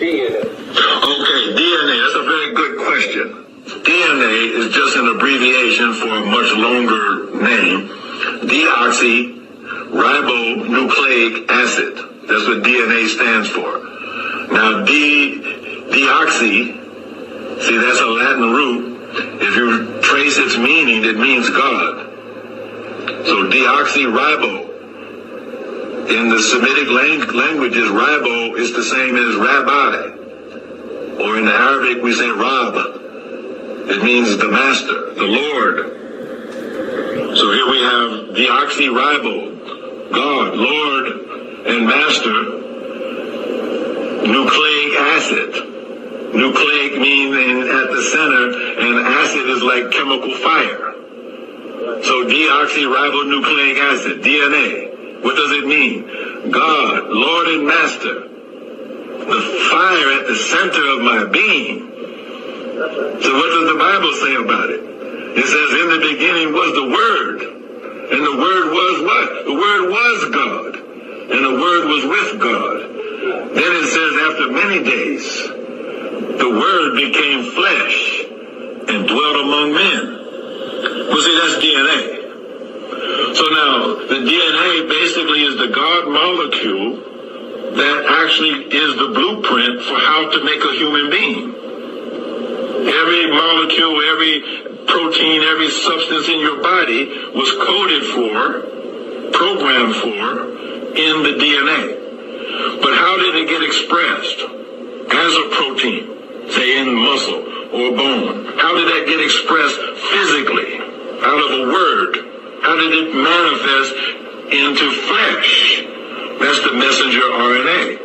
DNA? Okay, DNA, that's a very good question. DNA is just an abbreviation for a much longer name, deoxyribonucleic acid. That's what DNA stands for. Now, deoxy, see, that's a Latin root. If you trace its meaning, it means God. So deoxyribo. In the Semitic languages, ribo is the same as rabbi. Or in the Arabic, we say Rab. It means the master, the Lord. So here we have deoxyribo, God, Lord, and master, nucleic acid. Nucleic meaning at the center, and acid is like chemical fire. So deoxyribonucleic acid, DNA. What does it mean? God, Lord and Master, the fire at the center of my being. So what does the Bible say about it? It says, in the beginning was the Word. And the Word was what? The Word was God. And the Word was with God. Then it says, after many days, the Word became flesh and dwelt among men. Well, see, that's DNA. So now, the DNA basically is the God molecule that actually is the blueprint for how to make a human being. Every molecule, every protein, every substance in your body was coded for, programmed for, in the DNA. But how did it get expressed as a protein, say in muscle or bone? How did that get expressed physically out of a word? How did it manifest into flesh? That's the messenger RNA.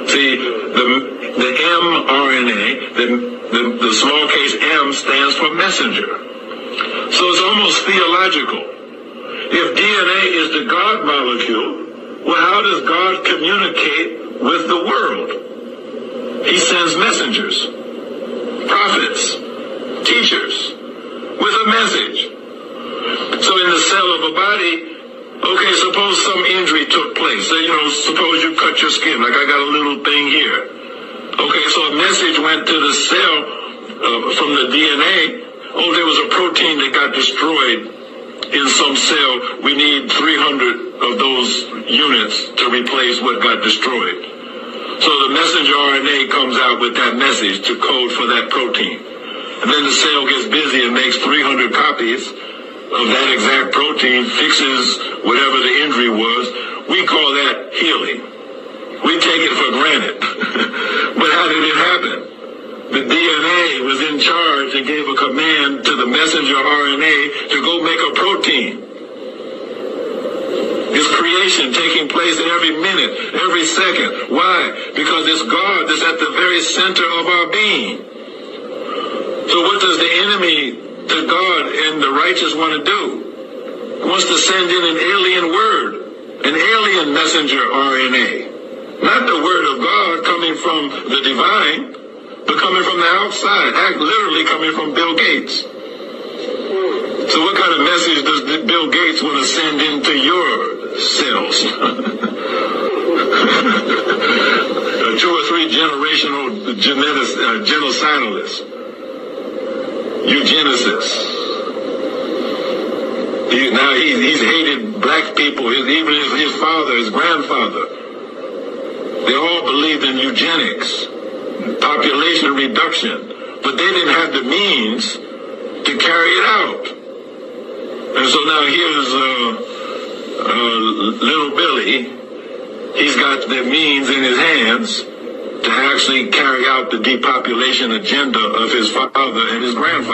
See, the mRNA, the small case M stands for messenger. So it's almost theological. If DNA is the God molecule, well, how does God communicate with the world? He sends messengers, prophets, teachers, with a message. So in the cell of a body, okay, suppose some injury took place. So, suppose you cut your skin, like I got a little thing here. Okay, so a message went to the cell from the DNA. Oh, there was a protein that got destroyed in some cell. We need 300 of those units to replace what got destroyed. So the messenger RNA comes out with that message to code for that protein. And then the cell gets busy and makes 300 copies of that exact protein, fixes whatever the injury was. We call that healing. We take it for granted. But how did it happen? The DNA was in charge and gave a command to the messenger RNA to go make a protein. It's creation taking place every minute, every second. Why? Because it's God that's at the very center of our being. So what does the enemy to God and the righteous want to do? He wants to send in an alien word, an alien messenger RNA. Not the word of God coming from the divine, but coming from the outside, literally coming from Bill Gates. So what kind of message does Bill Gates want to send into your cells? 2 or 3 generational genocidalists. Eugenicists. He's hated black people, even his father, his grandfather. They all believed in eugenics, population reduction, but they didn't have the means to carry it out. And so now here's little Billy. He's got the means in his hands to actually carry out the depopulation agenda of his father and his grandfather.